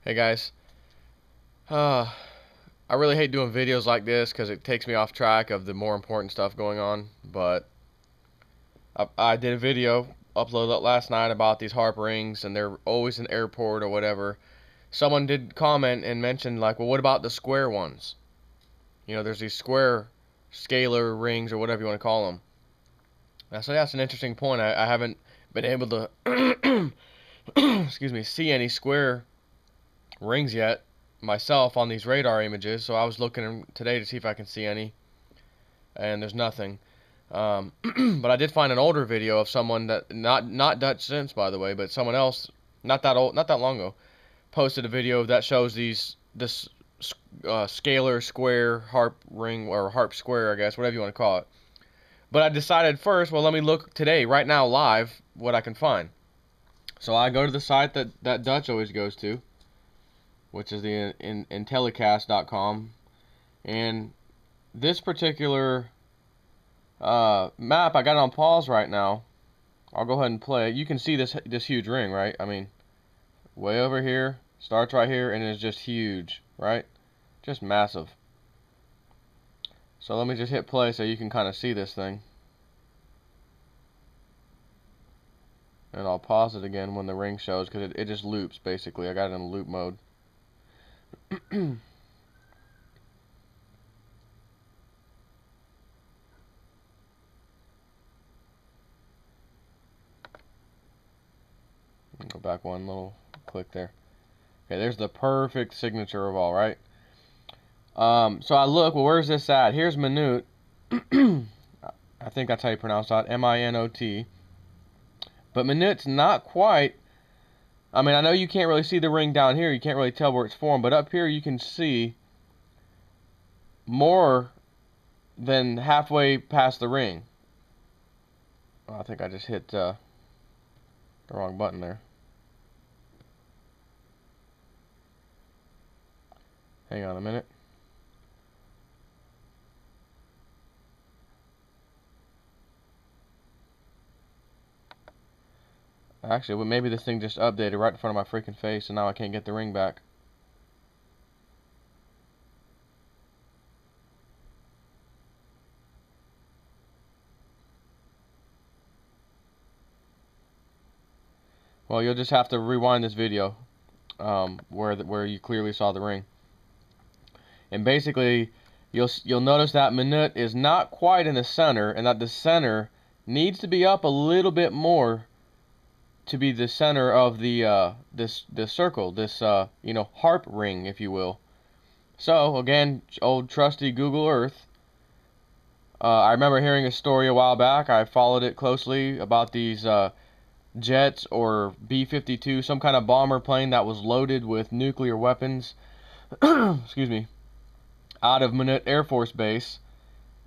Hey guys, I really hate doing videos like this because it takes me off track of the more important stuff going on. But I did a video uploaded last night about these Haarp rings, and they're always in the airport or whatever. Someone did comment and mention like, well, what about the square ones? You know, there's these square scalar rings or whatever you want to call them. And I said that's an interesting point. I haven't been able to excuse me, see any square rings yet myself on these radar images, so I was looking today to see if I can see any, and there's nothing. But I did find an older video of someone that not Dutch Sense, by the way, but someone else not that long ago posted a video that shows this scalar square Haarp ring, or Haarp square, I guess, whatever you want to call it. But I decided first, well, let me look today, right now, live, what I can find. So I go to the site that Dutch always goes to, which is the Intellicast.com, and this particular map, I got it on pause right now. I'll go ahead and play it. You can see this huge ring, right? I mean, way over here, starts right here, and it's just huge, right? Just massive. So let me just hit play so you can kind of see this thing. And I'll pause it again when the ring shows, because it just loops, basically. I got it in loop mode. Go back one little click there. Okay, there's the perfect signature of all, right? So I look, well, where's this at? Here's Minot. I think that's how you pronounce that, M-I-N-O-T. But Minot's not quite, I mean, I know you can't really see the ring down here. You can't really tell where it's formed, but up here you can see more than halfway past the ring. Oh, I think I just hit the wrong button there. Hang on a minute. Actually, well, maybe this thing just updated right in front of my freaking face, and now I can't get the ring back. Well, you'll just have to rewind this video where you clearly saw the ring. And basically, you'll notice that Minot is not quite in the center, and that the center needs to be up a little bit more to be the center of the this circle, this you know, Haarp ring, if you will. So again, old trusty Google Earth. I remember hearing a story a while back. I followed it closely about these jets or B-52, some kind of bomber plane that was loaded with nuclear weapons. Excuse me. Out of Minot Air Force Base,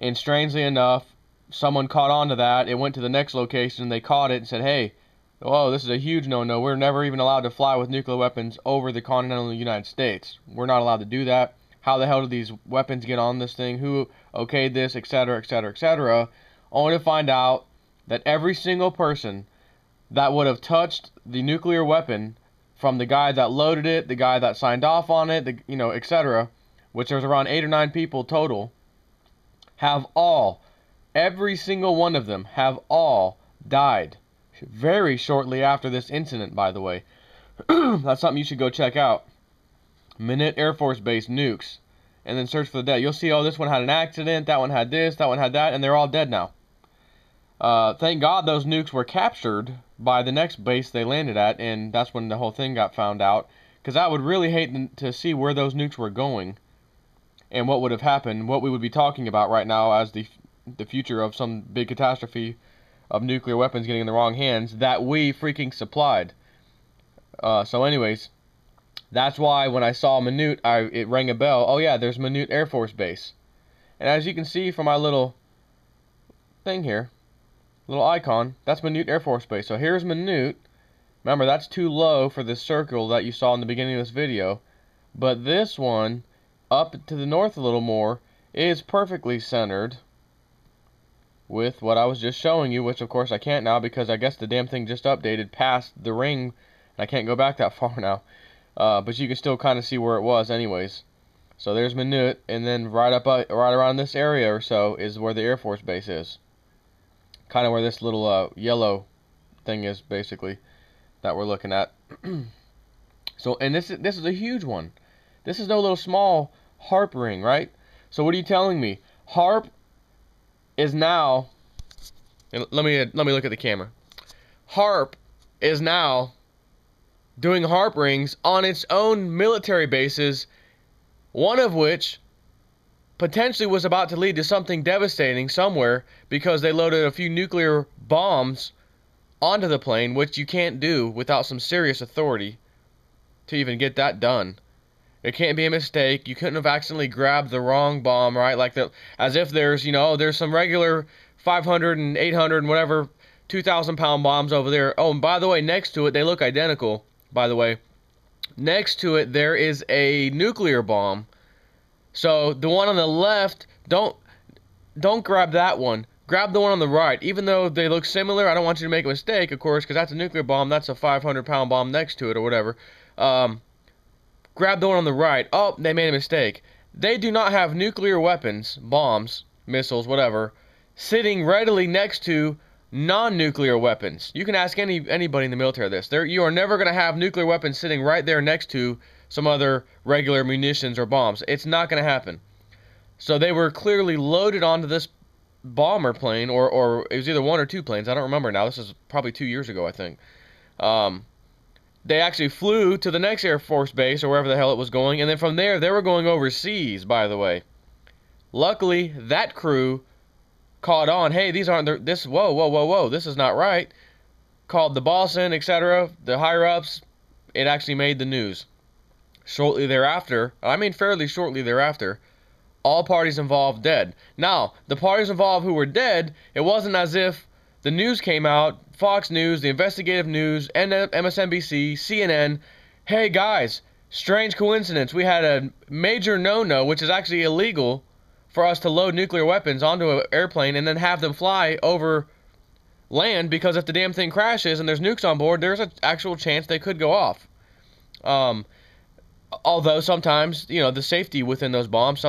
and strangely enough, someone caught on to that. It went to the next location, and they caught it and said, hey, whoa, this is a huge no-no. We're never even allowed to fly with nuclear weapons over the continental United States. We're not allowed to do that. How the hell did these weapons get on this thing? Who okayed this, etc., etc., etc., only to find out that every single person that would have touched the nuclear weapon, from the guy that loaded it, the guy that signed off on it, you know, etc., which there's around 8 or 9 people total, have all, every single one of them, have all died very shortly after this incident, by the way. That's something you should go check out. Minot Air Force Base nukes, and then search for the dead. You'll see, oh, this one had an accident, that one had this, that one had that, and they're all dead now. Thank God those nukes were captured by the next base they landed at, and that's when the whole thing got found out, because I would really hate to see where those nukes were going and what would have happened, what we would be talking about right now as the future of some big catastrophe of nuclear weapons getting in the wrong hands that we freaking supplied. So anyways, that's why when I saw Minot, it rang a bell. Oh yeah, there's Minot Air Force Base. And as you can see from my little thing here, little icon, that's Minot Air Force Base. So here's Minot. Remember, that's too low for this circle that you saw in the beginning of this video. But this one, up to the north a little more, is perfectly centered with what I was just showing you, which of course I can't now because I guess the damn thing just updated past the ring, and I can't go back that far now. but you can still kind of see where it was anyways. So there's Minot, and then right around this area or so is where the Air Force Base is. Kind of where this little yellow thing is, basically, that we're looking at. So, and this is a huge one. This is no little small Haarp ring, right? So what are you telling me? Haarp is now, and let me look at the camera. Haarp is now doing Haarp rings on its own military bases, one of which potentially was about to lead to something devastating somewhere because they loaded a few nuclear bombs onto the plane, which you can't do without some serious authority to even get that done. It can't be a mistake. You couldn't have accidentally grabbed the wrong bomb, right? Like as if there's, there's some regular 500 and 800 and whatever 2,000-pound bombs over there. Oh, and by the way, next to it, they look identical, by the way. Next to it, there is a nuclear bomb. So the one on the left, don't grab that one. Grab the one on the right. Even though they look similar, I don't want you to make a mistake, of course, because that's a nuclear bomb. That's a 500-pound bomb next to it or whatever. Grab the one on the right. Oh, they made a mistake. They do not have nuclear weapons, bombs, missiles, whatever, sitting readily next to non-nuclear weapons. You can ask anybody in the military this. You are never going to have nuclear weapons sitting right there next to some other regular munitions or bombs. It's not going to happen. So they were clearly loaded onto this bomber plane, or it was either one or two planes. I don't remember now. This is probably 2 years ago, I think. They actually flew to the next Air Force base, or wherever the hell it was going, and then from there, they were going overseas, by the way. Luckily, that crew caught on, hey, these aren't, whoa, this is not right. Called the boss in, etc., the higher-ups. It actually made the news. Shortly thereafter, fairly shortly thereafter, all parties involved dead. Now, the parties involved who were dead, it wasn't as if the news came out, Fox News, the investigative news, MSNBC, CNN, hey guys, strange coincidence, we had a major no-no, which is actually illegal for us to load nuclear weapons onto an airplane and then have them fly over land, because if the damn thing crashes and there's nukes on board, there's an actual chance they could go off. Although sometimes, the safety within those bombs,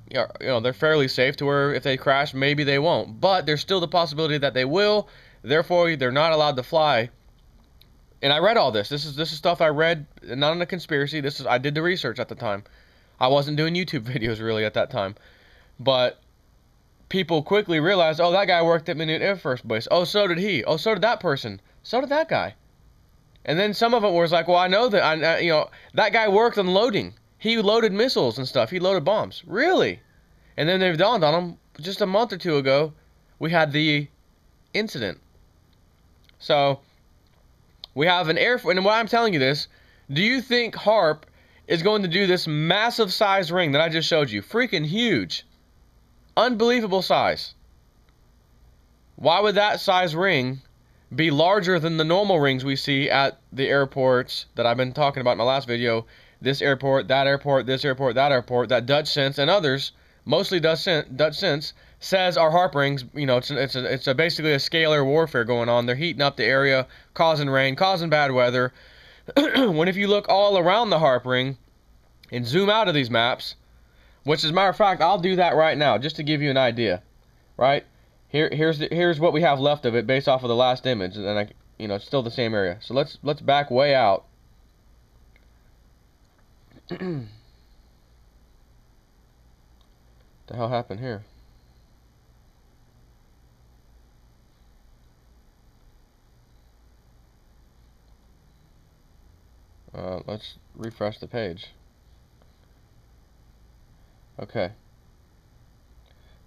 they're fairly safe to where if they crash, maybe they won't. But there's still the possibility that they will. Therefore, they're not allowed to fly. And I read all this. This is stuff I read, not in a conspiracy. I did the research at the time. I wasn't doing YouTube videos really at that time. But people quickly realized, oh, that guy worked at Minot Air Force Base. Oh, so did he. Oh, so did that person. So did that guy. And then some of it was like, well, I know that, that guy worked on loading. He loaded missiles and stuff. He loaded bombs. Really? And then they've dawned on him, just a month or two ago, we had the incident. So, we have an Air Force, and why I'm telling you this, do you think Haarp is going to do this massive size ring that I just showed you? Freaking huge. Unbelievable size. Why would that size ring be larger than the normal rings we see at the airports that I've been talking about in my last video? This airport, that airport, this airport, that airport, that Dutch Sense and others, mostly Dutch Sense, says are Haarp rings. It's basically a scalar warfare going on. They're heating up the area, causing rain, causing bad weather. When if you look all around the Haarp ring and zoom out of these maps, which as a matter of fact, I'll do that right now just to give you an idea, right? Here's what we have left of it based off of the last image, and it's still the same area. So let's back way out. The hell happened here? Let's refresh the page. Okay.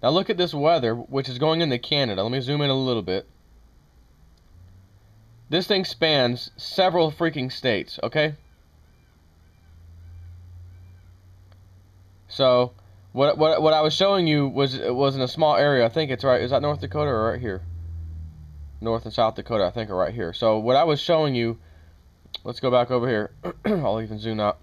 Now look at this weather, which is going into Canada. Let me zoom in a little bit. This thing spans several freaking states, okay? So, what I was showing you was in a small area. I think it's right. Is that North Dakota or right here? North and South Dakota, I think, are right here. So what I was showing you, let's go back over here. I'll even zoom out.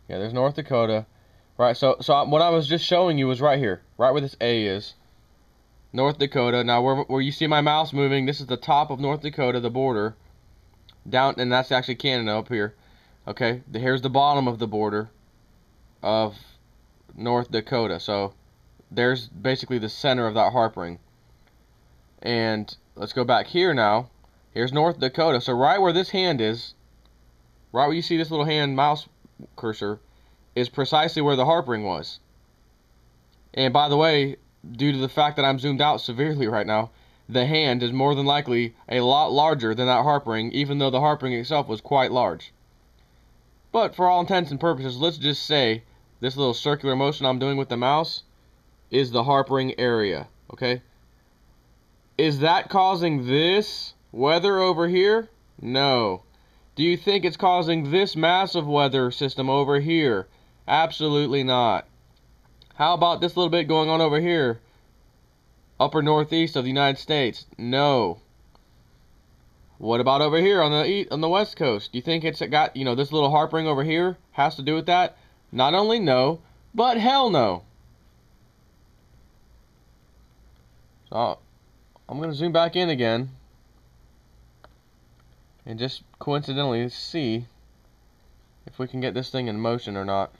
Yeah, there's North Dakota. Right, so what I was just showing you was right here, right where this A is. North Dakota. Now, where you see my mouse moving, this is the top of North Dakota, the border. Down, and that's actually Canada up here. Okay, here's the bottom of the border of North Dakota. So, there's basically the center of that Haarp ring. And let's go back here now. Here's North Dakota. So, right where this hand is, right where you see this little hand mouse cursor, is precisely where the Haarp ring was. And by the way, due to the fact that I'm zoomed out severely right now, the hand is more than likely a lot larger than that Haarp ring, even though the Haarp ring itself was quite large. But for all intents and purposes, let's just say this little circular motion I'm doing with the mouse is the Haarp ring area, okay? Is that causing this weather over here? No. Do you think it's causing this massive weather system over here? Absolutely not. How about this little bit going on over here? Upper northeast of the United States? No. What about over here on the west coast? Do you think it's got, this little Haarp ring over here has to do with that? Not only no, but hell no. So I'm going to zoom back in again and just coincidentally see if we can get this thing in motion or not.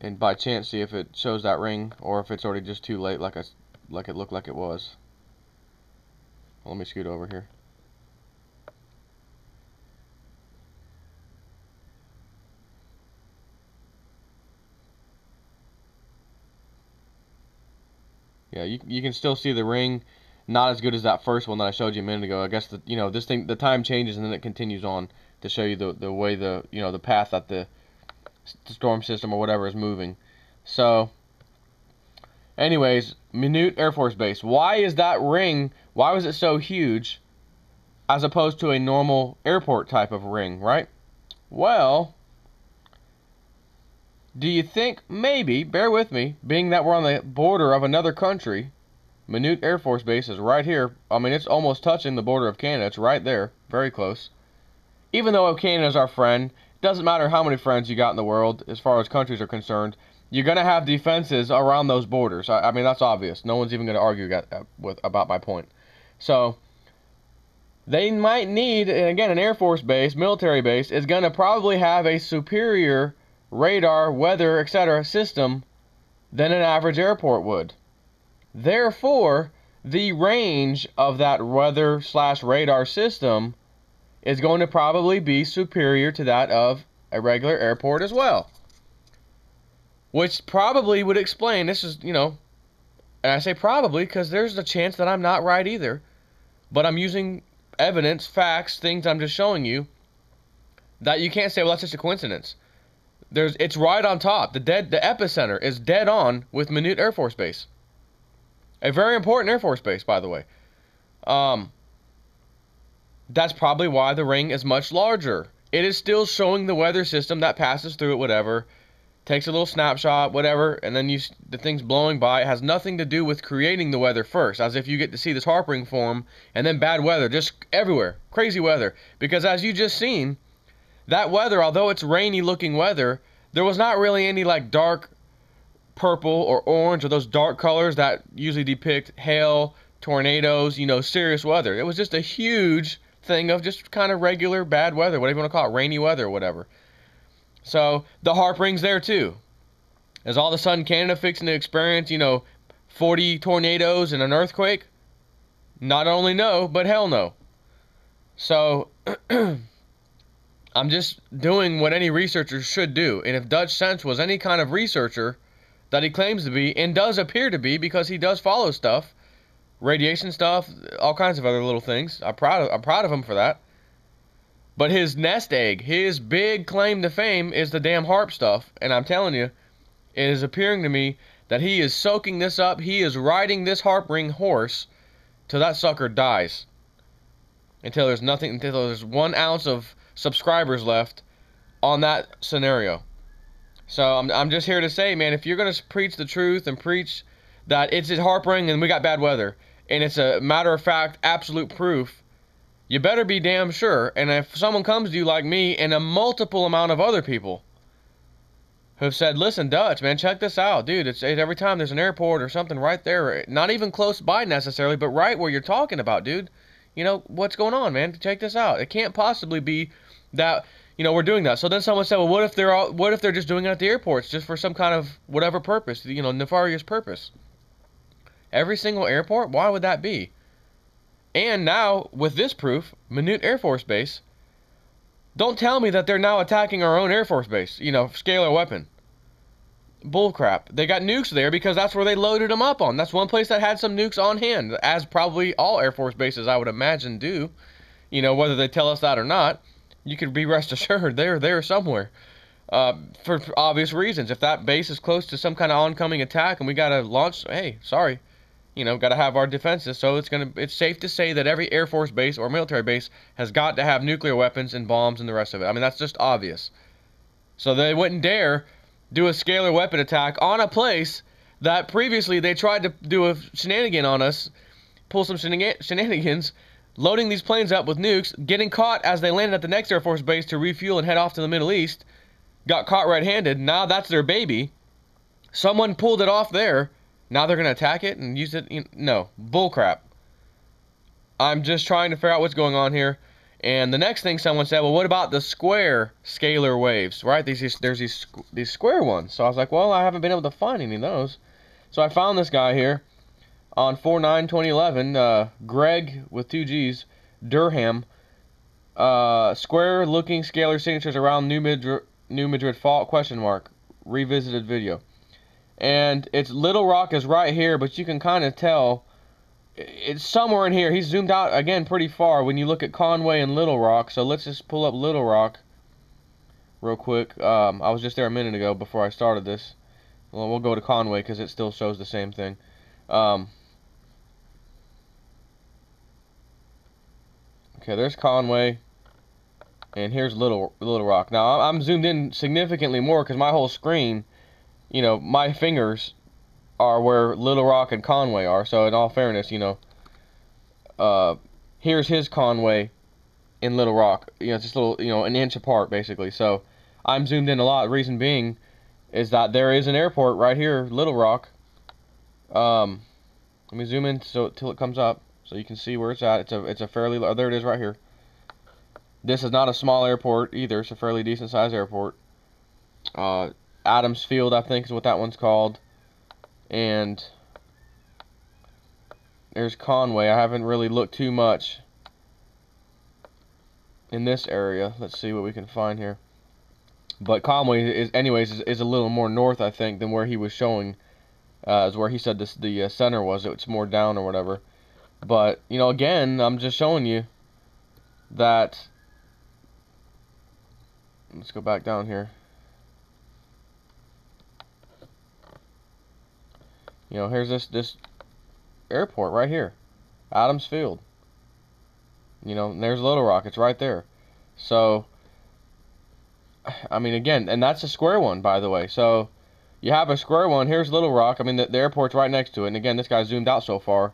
And by chance see if it shows that ring or if it's already just too late like it looked like it was. Let me scoot over here. Yeah, you can still see the ring. Not as good as that first one that I showed you a minute ago. I guess this thing, the time changes and then it continues on to show you the way the path that the storm system or whatever is moving. So anyways, Minot Air Force Base. Why is that ring, why was it so huge as opposed to a normal airport type of ring, right? Well, do you think maybe, bear with me, being that we're on the border of another country, Minot Air Force Base is right here. I mean, it's almost touching the border of Canada. It's right there, very close. Even though Canada's our friend, it doesn't matter how many friends you got in the world as far as countries are concerned, you're going to have defenses around those borders. I mean, that's obvious. No one's even going to argue about my point. So, they might need, and again, an Air Force base, military base, is going to probably have a superior radar, weather, etc. system than an average airport would. Therefore, the range of that weather/radar system is going to probably be superior to that of a regular airport as well. Which probably would explain, this is, and I say probably because there's a chance that I'm not right either. But I'm using evidence, facts, things I'm just showing you that you can't say, well, that's just a coincidence. It's right on top. The epicenter is dead on with Minot Air Force Base. A very important Air Force base, by the way. That's probably why the ring is much larger. It is still showing the weather system that passes through it, whatever. Takes a little snapshot, whatever, and then the thing's blowing by. It has nothing to do with creating the weather first, as if you get to see this Haarp ring form, and then bad weather, just everywhere. Crazy weather. Because as you just seen, that weather, although it's rainy looking weather, there was not really any like dark purple or orange or those dark colors that usually depict hail, tornadoes, serious weather. It was just a huge thing of just kind of regular bad weather, whatever you want to call it, rainy weather or whatever. So the Haarp ring's there too. Is all of a sudden Canada fixing to experience, 40 tornadoes and an earthquake? Not only no, but hell no. So I'm just doing what any researcher should do. And if Dutch Sense was any kind of researcher that he claims to be, and does appear to be because he does follow stuff, radiation stuff, all kinds of other little things. I'm proud of him for that. But his nest egg, his big claim to fame is the damn Haarp stuff. And I'm telling you, it is appearing to me that he is soaking this up. He is riding this Haarp ring horse till that sucker dies. Until there's 1 ounce of subscribers left on that scenario. So I'm just here to say, man, if you're going to preach the truth and preach that it's a Haarp ring and we got bad weather, and it's a matter of fact, absolute proof, you better be damn sure. And if someone comes to you like me and a multiple amount of other people have said, listen, Dutch, man, check this out. Dude, it's every time there's an airport or something right there, not even close by necessarily, but right where you're talking about, dude. You know, what's going on, man? Check this out. It can't possibly be that, you know, we're doing that. So then someone said, well, what if they're just doing it at the airports just for some kind of whatever purpose, you know, nefarious purpose? Every single airport? Why would that be? And now, with this proof, Minot Air Force Base, don't tell me that they're now attacking our own Air Force Base, you know, scalar weapon. Bullcrap. They got nukes there because that's where they loaded them up on. That's one place that had some nukes on hand, as probably all Air Force bases, I would imagine, do. You know, whether they tell us that or not, you could be rest assured they're there somewhere. For obvious reasons. If that base is close to some kind of oncoming attack and we got to launch, hey, sorry. You know, got to have our defenses, so it's safe to say that every Air Force base or military base has got to have nuclear weapons and bombs and the rest of it. I mean, that's just obvious. So they wouldn't dare do a scalar weapon attack on a place that previously they tried to do a shenanigan on us, pull some shenanigans, loading these planes up with nukes, getting caught as they landed at the next Air Force base to refuel and head off to the Middle East, got caught red-handed, now that's their baby. Someone pulled it off there. Now they're going to attack it and use it? No. Bullcrap. I'm just trying to figure out what's going on here. And the next thing someone said, well, what about the square scalar waves, right? There's these square ones. So I was like, well, I haven't been able to find any of those. So I found this guy here on 4/9/2011, Greg with 2 G's, Durham. Square-looking scalar signatures around New Madrid fault, question mark. Revisited video. And it's Little Rock is right here, but you can kind of tell it's somewhere in here. He's zoomed out, again, pretty far when you look at Conway and Little Rock. So let's just pull up Little Rock real quick. I was just there a minute ago before I started this. Well, we'll go to Conway because it still shows the same thing. Okay, there's Conway. And here's Little Rock. Now, I'm zoomed in significantly more because my whole screen, you know, my fingers are where Little Rock and Conway are. So in all fairness, you know, here's his Conway in Little Rock. You know, it's just a little, you know, an inch apart basically. So I'm zoomed in a lot. Reason being is that there is an airport right here, Little Rock. Let me zoom in till it comes up so you can see where it's at. It's a fairly, there it is right here. This is not a small airport either. It's a fairly decent sized airport. Adams Field, I think, is what that one's called. And there's Conway. I haven't really looked too much in this area. Let's see what we can find here. But Conway is a little more north, I think, than where he was showing. Is where he said the center was. It's more down or whatever. But you know, again, I'm just showing you that. Let's go back down here. You know, here's this airport right here, Adams Field. You know, and there's Little Rock. It's right there. So, I mean, again, and that's a square one, by the way. So, you have a square one. Here's Little Rock. I mean, the airport's right next to it. And again, this guy zoomed out so far.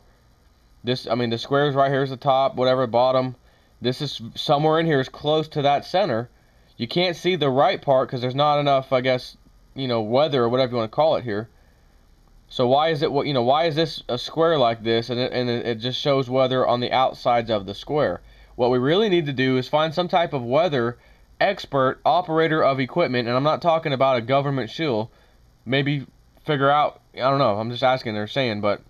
I mean, the square's right here is the top, whatever, bottom. This is somewhere in here is close to that center. You can't see the right part because there's not enough, I guess, you know, weather or whatever you want to call it here. So why is it, you know, why is this a square like this, and it just shows weather on the outsides of the square? What we really need to do is find some type of weather expert, operator of equipment, and I'm not talking about a government shill. Maybe figure out, I don't know, I'm just asking or saying, but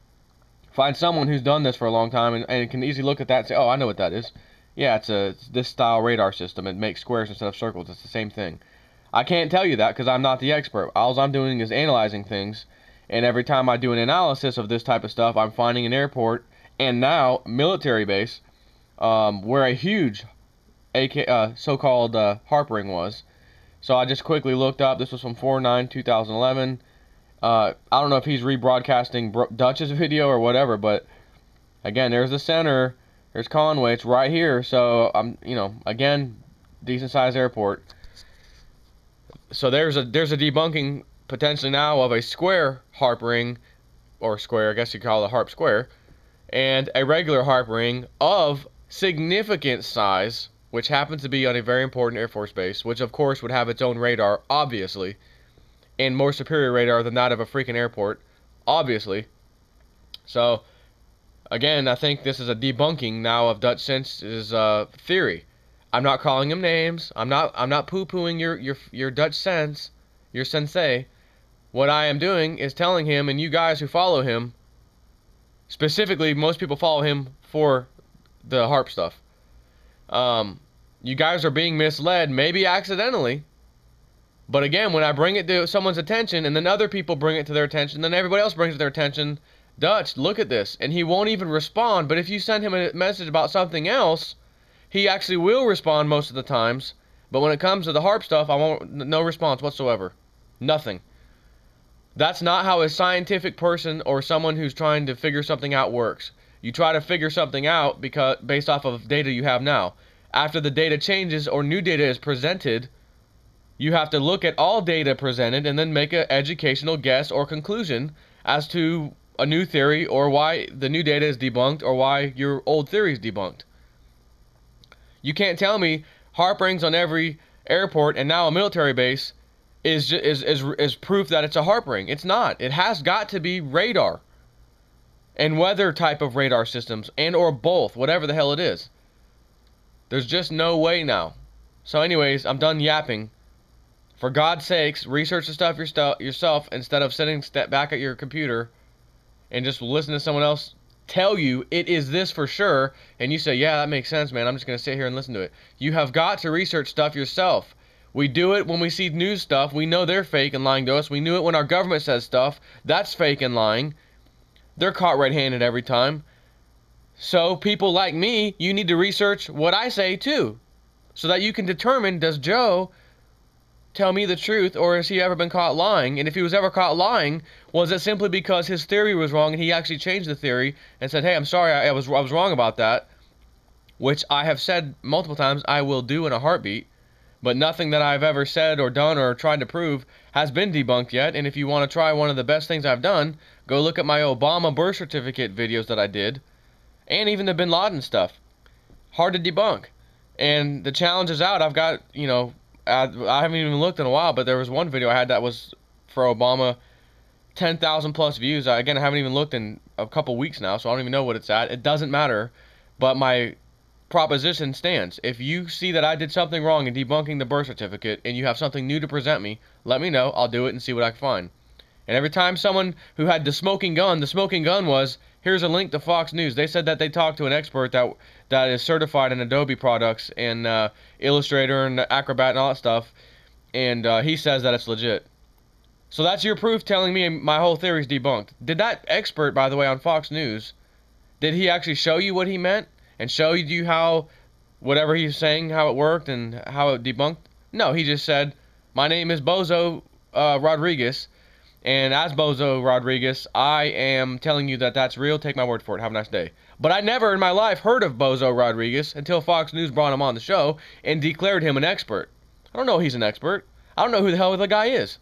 find someone who's done this for a long time and can easily look at that and say, oh, I know what that is. Yeah, it's this style radar system. It makes squares instead of circles. It's the same thing. I can't tell you that because I'm not the expert. All I'm doing is analyzing things. And every time I do an analysis of this type of stuff, I'm finding an airport and now military base where a huge so-called Haarp ring was. So I just quickly looked up. This was from 4/9/2011. I don't know if he's rebroadcasting Dutch's video or whatever, but again, there's the center. There's Conway. It's right here. So I'm, you know, again, decent sized airport. So there's a debunking potentially now of a square Haarp ring, or square, I guess you call it a Haarp square, and a regular Haarp ring of significant size, which happens to be on a very important Air Force base, which of course would have its own radar, obviously, and more superior radar than that of a freaking airport, obviously. So, again, I think this is a debunking now of Dutch Sense's theory. I'm not calling him names. I'm not poo-pooing your Dutch Sense, your sensei. What I am doing is telling him, and you guys who follow him, specifically, most people follow him for the Haarp stuff. You guys are being misled, maybe accidentally. But again, when I bring it to someone's attention, and then other people bring it to their attention, then everybody else brings it to their attention, Dutch, look at this. And he won't even respond. But if you send him a message about something else, he actually will respond most of the times. But when it comes to the Haarp stuff, I won't, no response whatsoever. Nothing. That's not how a scientific person or someone who's trying to figure something out works. You try to figure something out based off of data you have now. After the data changes or new data is presented, you have to look at all data presented and then make an educational guess or conclusion as to a new theory or why the new data is debunked or why your old theory is debunked. You can't tell me Haarp rings on every airport and now a military base is proof that it's a Haarp ring. It's not. It has got to be radar and weather type of radar systems, and or both, whatever the hell it is. There's just no way now. So anyways, I'm done yapping. For God's sakes, research the stuff yourself instead of sitting back at your computer and just listen to someone else tell you it is this for sure, and you say, yeah, that makes sense, man, I'm just going to sit here and listen to it. You have got to research stuff yourself. We do it when we see news stuff. We know they're fake and lying to us. We knew it when our government says stuff. That's fake and lying. They're caught red-handed every time. So people like me, you need to research what I say too, so that you can determine, does Joe tell me the truth, or has he ever been caught lying? And if he was ever caught lying, was it simply because his theory was wrong and he actually changed the theory and said, hey, I'm sorry, I was wrong about that, which I have said multiple times I will do in a heartbeat. But nothing that I've ever said or done or tried to prove has been debunked yet. And if you want to try one of the best things I've done, go look at my Obama birth certificate videos that I did. And even the Bin Laden stuff. Hard to debunk. And the challenge is out. I've got, you know, I haven't even looked in a while, but there was one video I had that was for Obama, 10,000 plus views. Again, I haven't even looked in a couple weeks now, so I don't even know what it's at. It doesn't matter. But my proposition stands. If you see that I did something wrong in debunking the birth certificate and you have something new to present me, let me know. I'll do it and see what I can find. And every time someone who had the smoking gun was, here's a link to Fox News. They said that they talked to an expert that is certified in Adobe products and Illustrator and Acrobat and all that stuff, and he says that it's legit. So that's your proof telling me my whole theory is debunked. Did that expert, by the way, on Fox News, did he actually show you what he meant? And show you how, whatever he's saying, how it worked and how it debunked? No, he just said, my name is Bozo Rodriguez, and as Bozo Rodriguez, I am telling you that that's real. Take my word for it. Have a nice day. But I never in my life heard of Bozo Rodriguez until Fox News brought him on the show and declared him an expert. I don't know he's an expert. I don't know who the hell the guy is.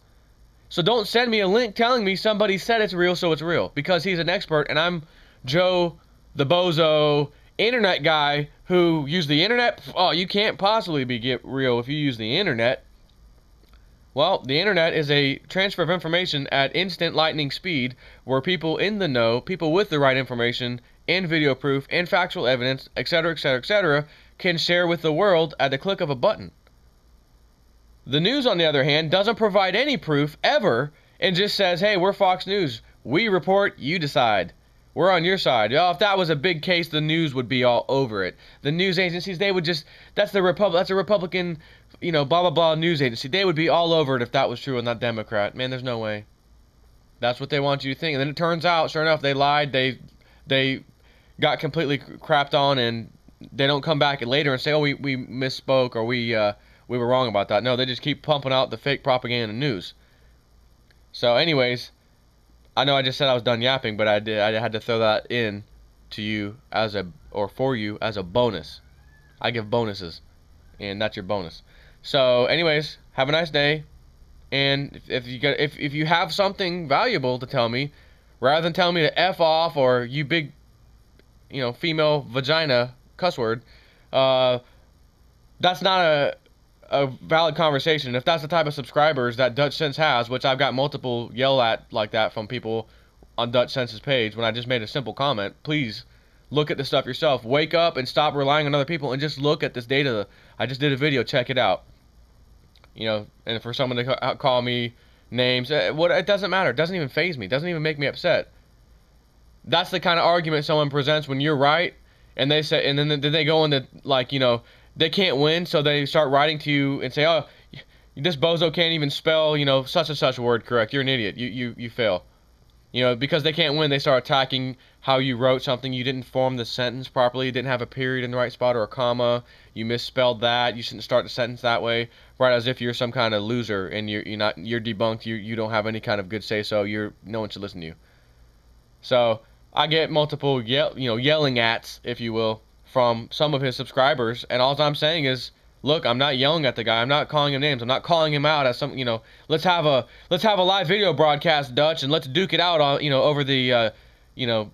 So don't send me a link telling me somebody said it's real, so it's real. Because he's an expert, and I'm Joe the Bozo internet guy who used the internet. Oh, you can't possibly get real if you use the internet. Well, the internet is a transfer of information at instant lightning speed where people in the know, people with the right information and video proof and factual evidence, etc., etc., etc., can share with the world at the click of a button. The news, on the other hand, doesn't provide any proof ever and just says, hey, we're Fox News. We report, you decide. We're on your side. Oh, if that was a big case, the news would be all over it. The news agencies, they would just, that's a Republican, you know, blah, blah, blah news agency. They would be all over it if that was true and not Democrat. Man, there's no way. That's what they want you to think. And then it turns out, sure enough, they lied. They got completely crapped on, and they don't come back later and say, oh, we misspoke, or we were wrong about that. No, they just keep pumping out the fake propaganda news. So anyways, I know I just said I was done yapping, but I had to throw that in to you for you as a bonus. I give bonuses, and that's your bonus. So anyways, have a nice day. And if you have something valuable to tell me, rather than telling me to F off or you big, you know, female vagina cuss word, that's not a valid conversation. If that's the type of subscribers that Dutch Sense has, which I've got multiple yell at like that from people on Dutch Sense's page when I just made a simple comment, please look at this stuff yourself. Wake up and stop relying on other people and just look at this data. I just did a video. Check it out. You know, and for someone to call me names, it doesn't matter. It doesn't even faze me. It doesn't even make me upset. That's the kind of argument someone presents when you're right, and they say, and then they go into, like, you know, they can't win, so they start writing to you and say, oh, this bozo can't even spell, you know, such and such word correct. You're an idiot. You fail. You know, because they can't win, they start attacking how you wrote something. You didn't form the sentence properly. You didn't have a period in the right spot or a comma. You misspelled that. You shouldn't start the sentence that way. Right, as if you're some kind of loser and you're debunked. You don't have any kind of good say so. No one should listen to you. So I get multiple yelling ats, if you will, from some of his subscribers, and all I'm saying is, look, I'm not yelling at the guy. I'm not calling him names. I'm not calling him out as some, you know, let's have a live video broadcast, Dutch, and let's duke it out on, you know, over the, you know,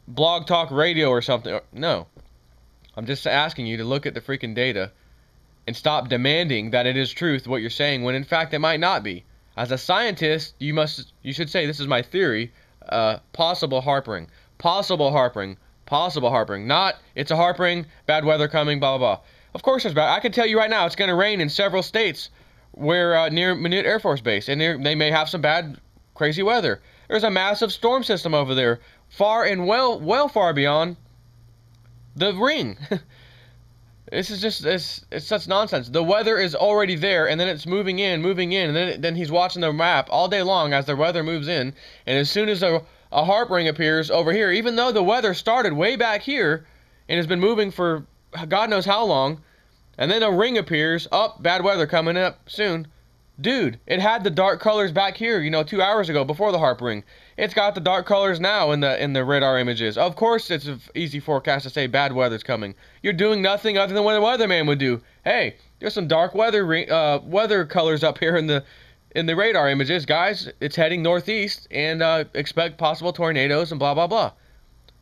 blog talk radio or something. No. I'm just asking you to look at the freaking data and stop demanding that it is truth what you're saying when in fact it might not be. As a scientist, you should say, this is my theory, possible harping. Possible harping. Possible harping. Not, it's a harping, bad weather coming, blah, blah, blah. Of course there's bad. I can tell you right now it's going to rain in several states where near Minot Air Force Base, and they may have some bad, crazy weather. There's a massive storm system over there, far and well far beyond the ring. This is just, it's such nonsense. The weather is already there, and then it's moving in, and then he's watching the map all day long as the weather moves in, and as soon as a harp ring appears over here, even though the weather started way back here and has been moving for God knows how long, and then a ring appears, bad weather coming up soon. Dude, it had the dark colors back here, you know, 2 hours ago before the harp ring. It's got the dark colors now in the radar images. Of course it's an easy forecast to say bad weather's coming. You're doing nothing other than what a weatherman would do. Hey, there's some dark weather colors up here in the radar images, guys. It's heading northeast, and expect possible tornadoes and blah blah blah.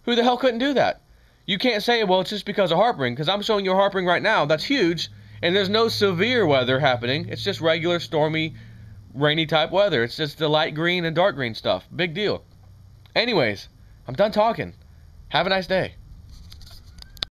Who the hell couldn't do that? You can't say, well, it's just because of harp ring, because I'm showing you a harp ring right now. That's huge, and there's no severe weather happening. It's just regular stormy, rainy type weather. It's just the light green and dark green stuff. Big deal. Anyways, I'm done talking. Have a nice day.